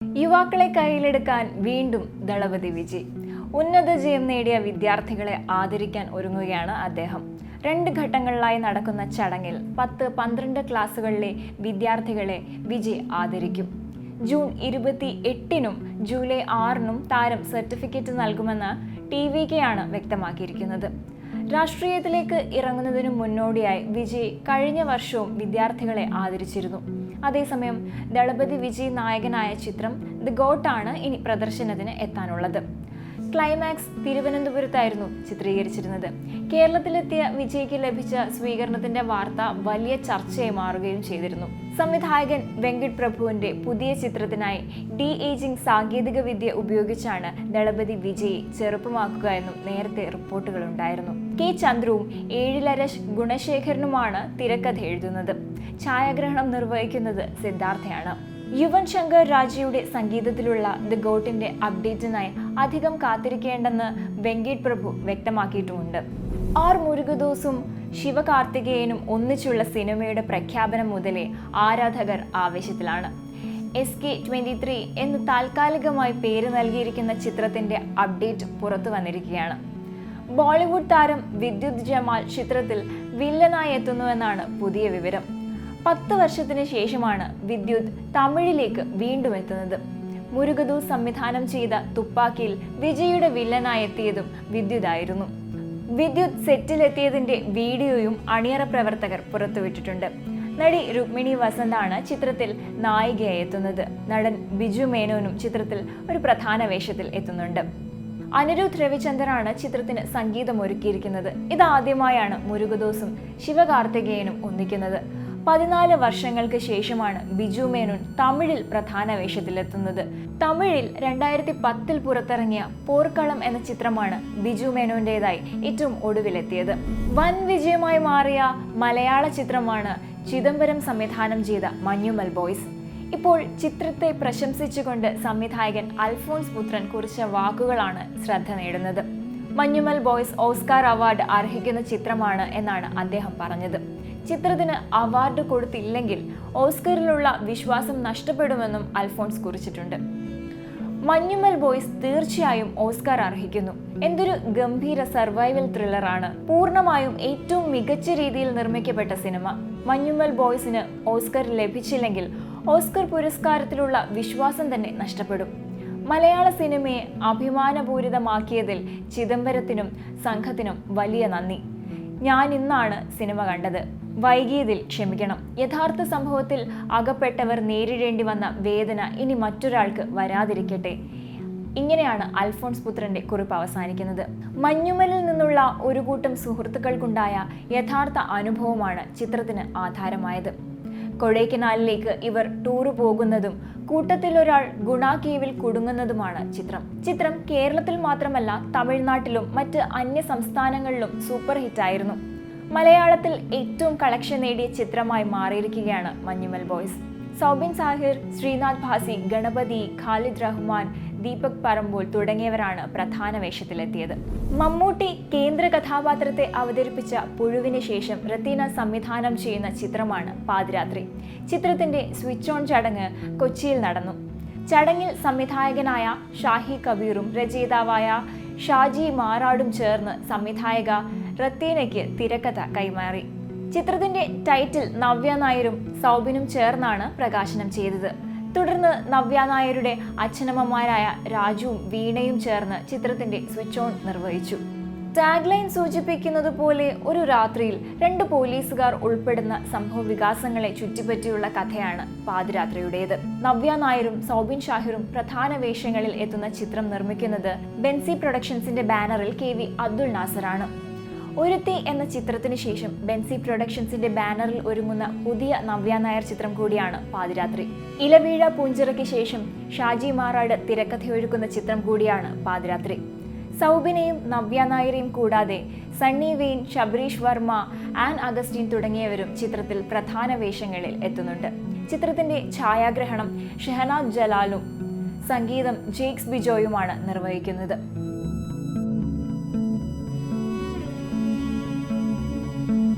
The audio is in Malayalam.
യുവാക്കളെ കയ്യിലെടുക്കാൻ വീണ്ടും ദളപതി വിജയ്. ഉന്നത ജയം നേടിയ വിദ്യാർത്ഥികളെ ആദരിക്കാൻ ഒരുങ്ങുകയാണ് അദ്ദേഹം. 2 ഘട്ടങ്ങളിലായി നടക്കുന്ന ചടങ്ങിൽ 10-12 ക്ലാസുകളിലെ വിദ്യാർത്ഥികളെ വിജയ് ആദരിക്കും. ജൂൺ 28-നും ജൂലൈ 6-നും താരം സർട്ടിഫിക്കറ്റ് നൽകുമെന്ന് TVK ആണ് വ്യക്തമാക്കിയിരിക്കുന്നത്. രാഷ്ട്രീയത്തിലേക്ക് ഇറങ്ങുന്നതിനു മുന്നോടിയായി വിജയ് കഴിഞ്ഞ വർഷവും വിദ്യാർത്ഥികളെ ആദരിച്ചിരുന്നു. അതേസമയം ദളപതി വിജയ് നായകനായ ചിത്രം ദി ഗോട്ടാണ് ഇനി പ്രദർശനത്തിന് എത്താനുള്ളത്. ക്ലൈമാക്സ് തിരുവനന്തപുരത്തായിരുന്നു ചിത്രീകരിച്ചിരുന്നത്. കേരളത്തിലെത്തിയ വിജയ്ക്ക് ലഭിച്ച സ്വീകരണത്തിന്റെ വാർത്ത വലിയ ചർച്ചയായി മാറുകയും ചെയ്തിരുന്നു. സംവിധായകൻ വെങ്കിട്ട് പ്രഭുവിന്റെ പുതിയ ചിത്രത്തിനായി ഡി-ഏജിംഗ് സാങ്കേതിക വിദ്യ ഉപയോഗിച്ചാണ് ദളപതി വിജയ് ചെറുപ്പമാക്കുക എന്നും നേരത്തെ റിപ്പോർട്ടുകളുണ്ടായിരുന്നു. കെ ചന്ദ്രുവും ഏഴിലരശ് ഗുണശേഖരനുമാണ് തിരക്കഥ എഴുതുന്നത്. ഛായാഗ്രഹണം നിർവഹിക്കുന്നത് സിദ്ധാർത്ഥയാണ്. യുവൻ ശങ്കർ രാജയുടെ സംഗീതത്തിലുള്ള ദി ഗോട്ടിന്റെ അപ്ഡേറ്റിനായി അധികം കാത്തിരിക്കേണ്ടെന്ന് വെങ്കിട്ട് പ്രഭു വ്യക്തമാക്കിയിട്ടുമുണ്ട്. ആർ മുരുകദോസും ശിവകാർത്തികേയനും ഒന്നിച്ചുള്ള സിനിമയുടെ പ്രഖ്യാപനം മുതലേ ആരാധകർ ആവേശത്തിലാണ്. SK23 എന്ന് താൽക്കാലികമായി പേര് നൽകിയിരിക്കുന്ന ചിത്രത്തിന്റെ അപ്ഡേറ്റ് പുറത്തു വന്നിരിക്കുകയാണ്. ബോളിവുഡ് താരം വിദ്യുത് ജമാൽ ചിത്രത്തിൽ വില്ലനായി എത്തുന്നുവെന്നാണ് പുതിയ വിവരം. 10 വർഷത്തിന് ശേഷമാണ് വിദ്യുത് തമിഴിലേക്ക് വീണ്ടും എത്തുന്നത്. മുരുകദോസ് സംവിധാനം ചെയ്ത തുപ്പാക്കിയിൽ വിജയുടെ വില്ലനായി എത്തിയതും വിദ്യുതായിരുന്നു. വിദ്യുത് സെറ്റിലെത്തിയതിന്റെ വീഡിയോയും അണിയറ പ്രവർത്തകർ പുറത്തുവിട്ടിട്ടുണ്ട്. നടി രുക്മിണി വസന്താണ് ചിത്രത്തിൽ നായികയായി എത്തുന്നത്. നടൻ ബിജു മേനോനും ചിത്രത്തിൽ ഒരു പ്രധാന വേഷത്തിൽ എത്തുന്നുണ്ട്. അനിരുദ്ധ് രവിചന്ദറാണ് ചിത്രത്തിന് സംഗീതമൊരുക്കിയിരിക്കുന്നത്. ഇതാദ്യമായാണ് മുരുകദോസും ശിവകാർത്തികേയനും ഒന്നിക്കുന്നത്. 14 വർഷങ്ങൾക്ക് ശേഷമാണ് ബിജു മേനോൻ തമിഴിൽ പ്രധാന വേഷത്തിലെത്തുന്നത്. തമിഴിൽ 2010-ൽ പുറത്തിറങ്ങിയ പോർക്കളം എന്ന ചിത്രമാണ് ബിജു മേനോന്റേതായി ഏറ്റവും ഒടുവിലെത്തിയത്. വൻ വിജയമായി മാറിയ മലയാള ചിത്രമാണ് ചിദംബരം സംവിധാനം ചെയ്ത മഞ്ഞുമൽ ബോയ്സ്. ഇപ്പോൾ ചിത്രത്തെ പ്രശംസിച്ചുകൊണ്ട് സംവിധായകൻ അൽഫോൺസ് പുത്രൻ കുറിച്ച വാക്കുകളാണ് ശ്രദ്ധ നേടുന്നത്. മഞ്ഞുമൽ ബോയ്സ് ഓസ്കാർ അവാർഡ് അർഹിക്കുന്ന ചിത്രമാണ് എന്നാണ് അദ്ദേഹം പറഞ്ഞത്. ചിത്രത്തിന് അവാർഡ് കൊടുത്തില്ലെങ്കിൽ ഓസ്കറിലുള്ള വിശ്വാസം നഷ്ടപ്പെടുമെന്നും അൽഫോൺസ് കുറിച്ചിട്ടുണ്ട്. മഞ്ഞുമൽ ബോയ്സ് തീർച്ചയായും ഓസ്കാർ അർഹിക്കുന്നു. എന്തൊരു ഗംഭീര സർവൈവൽ ത്രില്ലറാണ്. പൂർണ്ണമായും ഏറ്റവും മികച്ച രീതിയിൽ നിർമ്മിക്കപ്പെട്ട സിനിമ. മഞ്ഞുമൽ ബോയ്സിന് ഓസ്കർ ലഭിച്ചില്ലെങ്കിൽ ഓസ്കർ പുരസ്കാരത്തിലുള്ള വിശ്വാസം തന്നെ നഷ്ടപ്പെടും. മലയാള സിനിമയെ അഭിമാനപൂരിതമാക്കിയതിൽ ചിദംബരത്തിനും സംഘത്തിനും വലിയ നന്ദി. ഞാൻ ഇന്നാണ് സിനിമ കണ്ടത്. വൈകിയതിൽ ക്ഷമിക്കണം. യഥാർത്ഥ സംഭവത്തിൽ അകപ്പെട്ടവർ നേരിടേണ്ടി വന്ന വേദന ഇനി മറ്റൊരാൾക്ക് വരാതിരിക്കട്ടെ. ഇങ്ങനെയാണ് അൽഫോൺസ് പുത്രന്റെ കുറിപ്പ് അവസാനിക്കുന്നത്. മഞ്ഞുമലിൽ നിന്നുള്ള ഒരു കൂട്ടം സുഹൃത്തുക്കൾക്കുണ്ടായ യഥാർത്ഥ അനുഭവമാണ് ചിത്രത്തിന് ആധാരമായത്. കൊടൈക്കനാലിലേക്ക് ഇവർ ടൂറ് പോകുന്നതും കൂട്ടത്തിൽ ഒരാൾ ഗുണാകേവിൽ കുടുങ്ങുന്നതുമാണ് ചിത്രം കേരളത്തിൽ മാത്രമല്ല തമിഴ്നാട്ടിലും മറ്റ് അന്യ സംസ്ഥാനങ്ങളിലും സൂപ്പർ ഹിറ്റായിരുന്നു. മലയാളത്തിൽ ഏറ്റവും കളക്ഷൻ നേടിയ ചിത്രമായി മാറിയിരിക്കുകയാണ് മഞ്ഞുമൽ ബോയ്സ്. സൗബിൻ സാഹിർ, ശ്രീനാഥ് ഭാസി, ഗണപതി, ഖാലിദ് റഹ്മാൻ, ദീപക് പറമ്പോൾ തുടങ്ങിയവരാണ് പ്രധാന വേഷത്തിലെത്തിയത്. മമ്മൂട്ടി കേന്ദ്ര കഥാപാത്രത്തെ അവതരിപ്പിച്ച പുഴുവിന് ശേഷം റത്തീന സംവിധാനം ചെയ്യുന്ന ചിത്രമാണ് പാതിരാത്രി. ചിത്രത്തിന്റെ സ്വിച്ച് ഓൺ ചടങ്ങ് കൊച്ചിയിൽ നടന്നു. ചടങ്ങിൽ സംവിധായകനായ ഷാഹി കബീറും രചയിതാവായ ഷാജി മാറാടും ചേർന്ന് സംവിധായക റത്തീനയ്ക്ക് തിരക്കഥ കൈമാറി. ചിത്രത്തിന്റെ ടൈറ്റിൽ നവ്യ നായരും സൗബിനും ചേർന്നാണ് പ്രകാശനം ചെയ്തത്. തുടർന്ന് നവ്യ നായരുടെ അച്ഛനമ്മമാരായ രാജുവും വീണയും ചേർന്ന് ചിത്രത്തിന്റെ സ്വിച്ച് ഓൺ നിർവഹിച്ചു. ടാഗ്ലൈൻ സൂചിപ്പിക്കുന്നത് പോലെ ഒരു രാത്രിയിൽ 2 പോലീസുകാർ ഉൾപ്പെടുന്ന സംഭവ വികാസങ്ങളെ ചുറ്റിപ്പറ്റിയുള്ള കഥയാണ് പാതിരാത്രിയുടേത്. നവ്യ നായരും സൗബിൻ ഷാഹിറും പ്രധാന വേഷങ്ങളിൽ എത്തുന്ന ചിത്രം നിർമ്മിക്കുന്നത് ബെൻസി പ്രൊഡക്ഷൻസിന്റെ ബാനറിൽ KV അബ്ദുൾ നാസറാണ്. ഒരുത്തി എന്ന ചിത്രത്തിന് ശേഷം ബെൻസി പ്രൊഡക്ഷൻസിന്റെ ബാനറിൽ ഒരുങ്ങുന്ന പുതിയ നവ്യ നായർ ചിത്രം കൂടിയാണ് പാതിരാത്രി. ഇലവീഴ പൂഞ്ചിറയ്ക്ക് ശേഷം ഷാജി മാറാട് തിരക്കഥയൊരുക്കുന്ന ചിത്രം കൂടിയാണ് പാതിരാത്രി. സൗബിനെയും നവ്യ നായരെയും കൂടാതെ സണ്ണി വെയിൻ, ശബരീഷ് വർമ്മ, ആൻ അഗസ്റ്റിൻ തുടങ്ങിയവരും ചിത്രത്തിൽ പ്രധാന വേഷങ്ങളിൽ എത്തുന്നുണ്ട്. ചിത്രത്തിന്റെ ഛായാഗ്രഹണം ഷെഹനാദ് ജലാലും സംഗീതം ജേക്സ് ബിജോയുമാണ് നിർവഹിക്കുന്നത്.